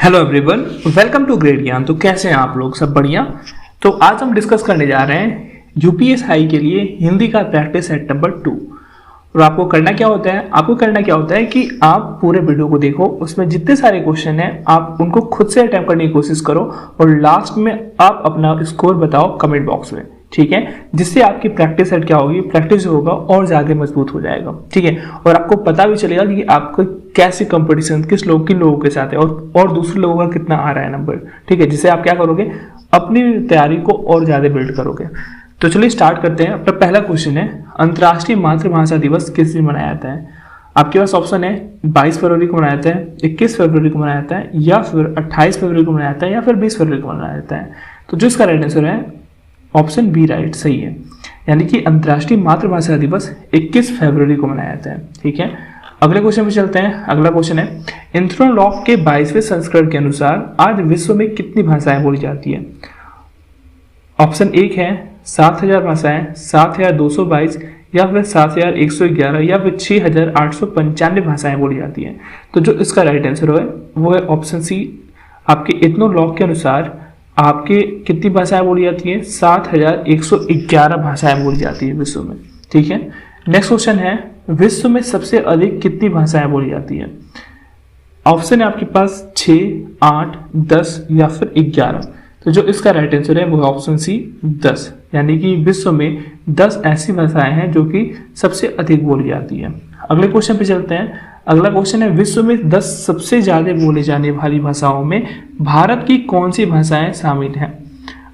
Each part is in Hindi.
Hello everyone, welcome to great Gyan. तो कैसे हैं आप लोग? सब बढ़िया। तो आज हम डिस्कस करने जा रहे हैं यूपीएसआई के लिए हिंदी का प्रैक्टिस सेट नंबर 2। और आपको करना क्या होता है कि आप पूरे वीडियो को देखो, उसमें जितने सारे क्वेश्चन हैं आप उनको खुद से अटेम्प्ट करने की कोशिश करो और लास्ट में आप अपना स्कोर बताओ कमेंट बॉक्स में, ठीक है। जिससे आपकी प्रैक्टिस सेट क्या होगी, प्रैक्टिस जो होगा और ज्यादा मजबूत हो जाएगा, ठीक है। और आपको पता भी चलेगा कि आपको कैसे कंपटीशन किन लोगों के साथ है और दूसरे लोगों का कितना आ रहा है नंबर, ठीक है। जिससे आप क्या करोगे, अपनी तैयारी को और ज्यादा बिल्ड करोगे। तो चलिए स्टार्ट करते हैं। अपना पहला क्वेश्चन है, अंतर्राष्ट्रीय मातृभाषा दिवस किस दिन मनाया जाता है? आपके पास ऑप्शन है 22 फरवरी को मनाया जाता है, 21 फरवरी को मनाया जाता है, या फिर 28 फरवरी को मनाया जाता है, या फिर 20 फरवरी को मनाया जाता है। तो जो इसका राइट आंसर है ऑप्शन बी राइट सही है, यानी कि अंतर्राष्ट्रीय मातृभाषा दिवस 21 फरवरी को मनाया जाता है, ठीक है। अगले क्वेश्चन पे चलते हैं। अगला क्वेश्चन है, इंथ्रोलॉक के 22वें संस्करण के अनुसार आज विश्व में कितनी भाषाएं बोली जाती है? ऑप्शन एक है 7000 भाषाएं, 7222, या फिर 7111, या फिर 6895 भाषाएं बोली जाती हैं। तो जो इसका राइट आंसर है वो है ऑप्शन सी। आपके इथनोलॉग के अनुसार आपके कितनी भाषाएं बोली जाती हैं? 7111 भाषाएं बोली जाती है विश्व में, ठीक है। नेक्स्ट क्वेश्चन है, विश्व में सबसे अधिक कितनी भाषाएं बोली जाती है? ऑप्शन है आपके पास 6, 8, 10 या फिर 11। तो जो इसका राइट आंसर है वो है ऑप्शन सी 10, यानी कि विश्व में 10 ऐसी भाषाएं हैं जो कि सबसे अधिक बोली जाती है। अगले क्वेश्चन पे चलते हैं। अगला क्वेश्चन है, विश्व में 10 सबसे ज्यादा बोली जाने वाली भाषाओं में भारत की कौन सी भाषाएं शामिल हैं?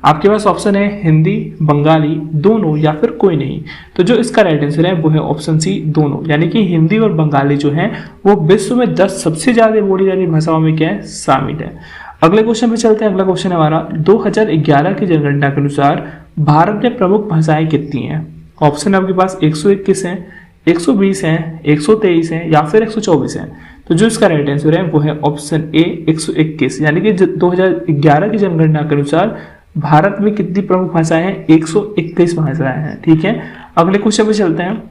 आपके पास ऑप्शन है हिंदी, बंगाली, दोनों, या फिर कोई नहीं। तो जो इसका राइट आंसर है वो है ऑप्शन सी दोनों, यानी कि हिंदी और बंगाली जो है वो विश्व में 10 सबसे ज्यादा बोली जाने भाषाओं में क्या है, शामिल है। अगले क्वेश्चन पे चलते हैं। अगला क्वेश्चन है हमारा, 2011 की जनगणना के अनुसार भारत में प्रमुख भाषाएं कितनी हैं? ऑप्शन आपके पास 121 है, 120 है, 123 है, या फिर 124 है। तो जो इसका राइट आंसर है वो है ऑप्शन ए 121, यानी कि 2011 की जनगणना के अनुसार भारत में कितनी प्रमुख भाषाएं हैं? 121 भाषाएं हैं, ठीक है। अगले क्वेश्चन पे चलते हैं।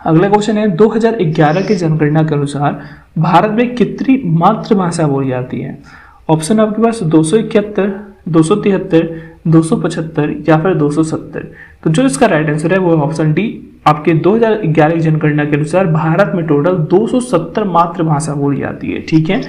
अगला क्वेश्चन है, 2011 की जनगणना के अनुसार भारत में कितनी मातृभाषा बोली जाती है? ऑप्शन आपके पास 271, 273, 275, या फिर 270। तो जो इसका राइट आंसर है वो है ऑप्शन डी। आपके 2011 की जनगणना के अनुसार भारत में टोटल 270 मातृभाषा बोली जाती है, ठीक है।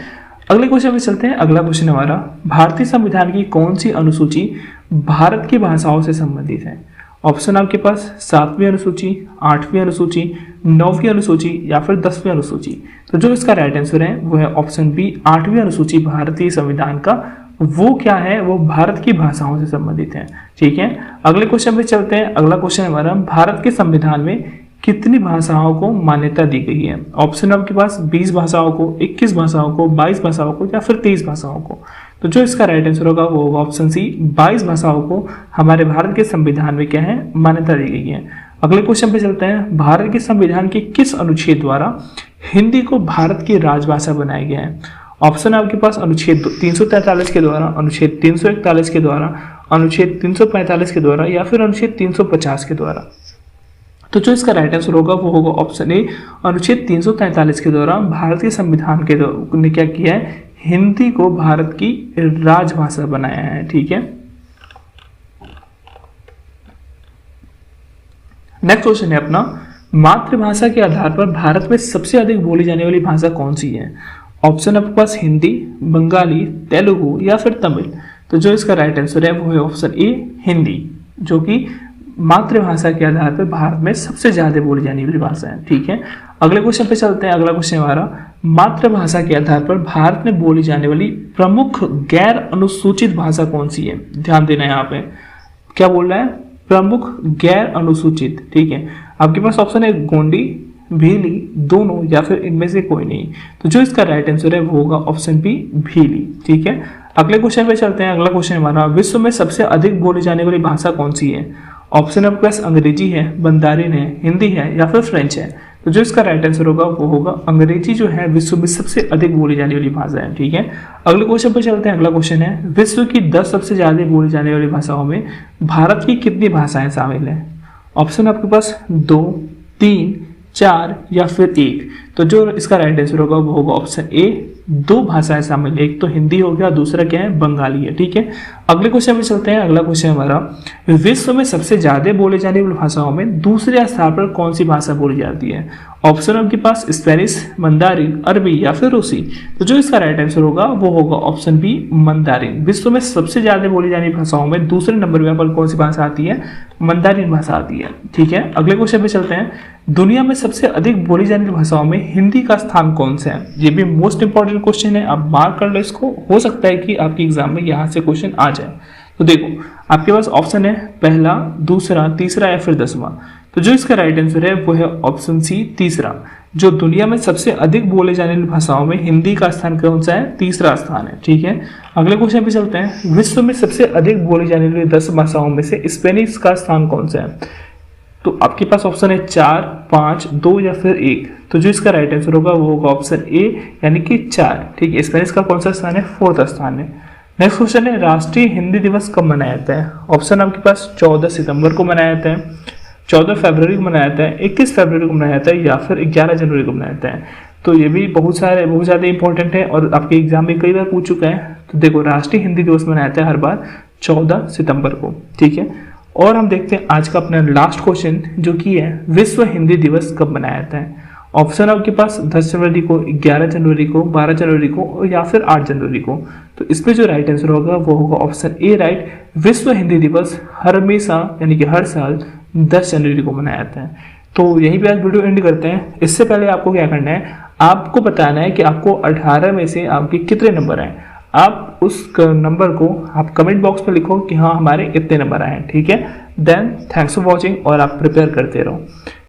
अगले क्वेश्चन पे चलते हैं। अगला क्वेश्चन हमारा, भारतीय संविधान की कौन सी अनुसूची भारत की भाषाओं से संबंधित है? ऑप्शन आपके पास 7वीं अनुसूची, 8वीं अनुसूची, 9वीं अनुसूची, या फिर 10वीं अनुसूची। तो जो इसका राइट आंसर है वो है ऑप्शन बी 8वीं अनुसूची भारतीय संविधान का वो क्या है, वो भारत की भाषाओं से संबंधित है, ठीक है। अगले क्वेश्चन पे चलते हैं। अगला क्वेश्चन हमारा, भारत के संविधान में कितनी भाषाओं को मान्यता दी गई है? ऑप्शन आपके पास 20 भाषाओं को, 21 भाषाओं को, 22 भाषाओं को, या फिर 23 भाषाओं को। तो जो इसका राइट आंसर होगा वो होगा ऑप्शन सी 22 भाषाओं को हमारे भारत के संविधान में क्या है, मान्यता दी गई है। अगले क्वेश्चन पे चलते हैं। भारत के संविधान के किस अनुच्छेद द्वारा हिंदी को भारत की राजभाषा बनाया गया है? ऑप्शन आपके पास अनुच्छेद 343 के द्वारा, अनुच्छेद 341 के द्वारा, अनुच्छेद 345 के द्वारा, या फिर अनुच्छेद 350 के द्वारा। तो जो इसका राइट आंसर होगा वो होगा ऑप्शन ए अनुच्छेद 343 के द्वारा भारत के संविधान के ने क्या किया है, हिंदी को भारत की राजभाषा बनाया है, ठीक है। नेक्स्ट क्वेश्चन है अपना, मातृभाषा के आधार पर भारत में सबसे अधिक बोली जाने वाली भाषा कौन सी है? ऑप्शन आपके पास हिंदी, बंगाली, तेलुगु, या फिर तमिल। तो जो इसका राइट आंसर है वो है ऑप्शन ए हिंदी, जो कि मातृभाषा के आधार पर भारत में सबसे ज्यादा बोली जाने वाली भाषा है, ठीक है। अगले क्वेश्चन पे चलते हैं। अगला क्वेश्चन हमारा, मातृभाषा के आधार पर भारत में बोली जाने वाली प्रमुख गैर अनुसूचित भाषा कौन सी है? ध्यान देना है यहाँ पे, क्या बोल रहा है, प्रमुख गैर अनुसूचित, ठीक है। आपके पास ऑप्शन है गोंडी, भीली, दोनों, या फिर इनमें से कोई नहीं। तो जो इसका राइट आंसर है वो होगा ऑप्शन बी भीली, ठीक है। अगले क्वेश्चन पे चलते हैं। अगला क्वेश्चन हमारा, विश्व में सबसे अधिक बोली जाने वाली भाषा कौन सी है? ऑप्शन आपके पास अंग्रेजी है, बंदारिन है, हिंदी है, या फिर फ्रेंच है। तो जो इसका राइट आंसर होगा वो होगा अंग्रेजी जो है विश्व में सबसे अधिक बोली जाने वाली भाषा है, ठीक है। अगले क्वेश्चन पर चलते हैं। अगला क्वेश्चन है, विश्व की 10 सबसे ज्यादा बोली जाने वाली भाषाओं में भारत की कितनी भाषाएं शामिल हैं? ऑप्शन आपके पास 2, 3, 4 या फिर 1। तो जो इसका राइट आंसर होगा वो होगा ऑप्शन ए, 2 भाषाएं शामिल, एक तो हिंदी हो गया, दूसरा क्या है, बंगाली है। ठीक है, अगले क्वेश्चन में चलते हैं। अगला क्वेश्चन हमारा, विश्व में सबसे ज्यादा बोले जाने वाली भाषाओं में दूसरे स्थान पर कौन सी भाषा बोली जाती है? ऑप्शन आपके पास स्पेनिश, मंदारिन, अरबी या फिर रूसी। तो जो इसका राइट आंसर होगा वो होगा ऑप्शन बी, मंदारिन। विश्व में सबसे ज्यादा बोली जाने वाली भाषाओं में दूसरे नंबर पर कौन सी भाषा आती है? मंदारिन भाषा आती है। ठीक है, अगले क्वेश्चन पे चलते हैं। दुनिया में सबसे अधिक बोली जाने वाली भाषाओं में हिंदी का स्थान कौन सा है? ये भी मोस्ट इंपॉर्टेंट क्वेश्चन है, आप मार्क कर लो इसको, हो सकता है कि आपके एग्जाम में यहाँ से क्वेश्चन आ जाए। तो देखो आपके पास ऑप्शन है पहला, दूसरा, तीसरा या फिर 10वां। तो जो इसका राइट आंसर है वो है ऑप्शन सी, तीसरा। जो दुनिया में सबसे अधिक बोले जाने वाली भाषाओं में हिंदी का स्थान कौन सा है? तीसरा स्थान है। ठीक है, अगले क्वेश्चन पे चलते हैं। विश्व में सबसे अधिक बोली जाने वाली 10 भाषाओं में से स्पेनिश का स्थान कौन सा है? तो आपके पास ऑप्शन है 4, 5, 2 या फिर 1। तो जो इसका राइट आंसर होगा वो होगा ऑप्शन ए, यानी कि 4। ठीक है, स्पेनिश का कौन सा स्थान है? 4th स्थान है। नेक्स्ट क्वेश्चन है, राष्ट्रीय हिंदी दिवस कब मनाया जाता है? ऑप्शन आपके पास 14 सितंबर को मनाया जाता है, 14 फरवरी को मनाया जाता है, 21 फरवरी को मनाया जाता है या फिर 11 जनवरी को मनाया जाता है। तो ये भी बहुत ज़्यादा इंपॉर्टेंट है और आपके एग्जाम में कई बार पूछ चुका है। तो देखो राष्ट्रीय हिंदी दिवस मनाया जाता है हर बार 14 सितंबर को। ठीक है, और हम देखते हैं आज का अपना लास्ट क्वेश्चन जो कि है, विश्व हिंदी दिवस कब मनाया जाता है? ऑप्शन आपके पास 10 जनवरी को, 11 जनवरी को, 12 जनवरी को या फिर 8 जनवरी को। तो इसमें जो राइट आंसर होगा वो होगा ऑप्शन ए, राइट। विश्व हिंदी दिवस हमेशा यानी कि हर साल 10 जनवरी को मनाया जाता है। तो यहीं पे आज वीडियो एंड करते हैं। इससे पहले आपको क्या करना है, आपको बताना है कि आपको 18 में से आपके कितने नंबर आए। आप उस नंबर को आप कमेंट बॉक्स में लिखो कि हाँ हमारे इतने नंबर आए हैं। ठीक है, देन थैंक्स फॉर वॉचिंग और आप प्रिपेयर करते रहो।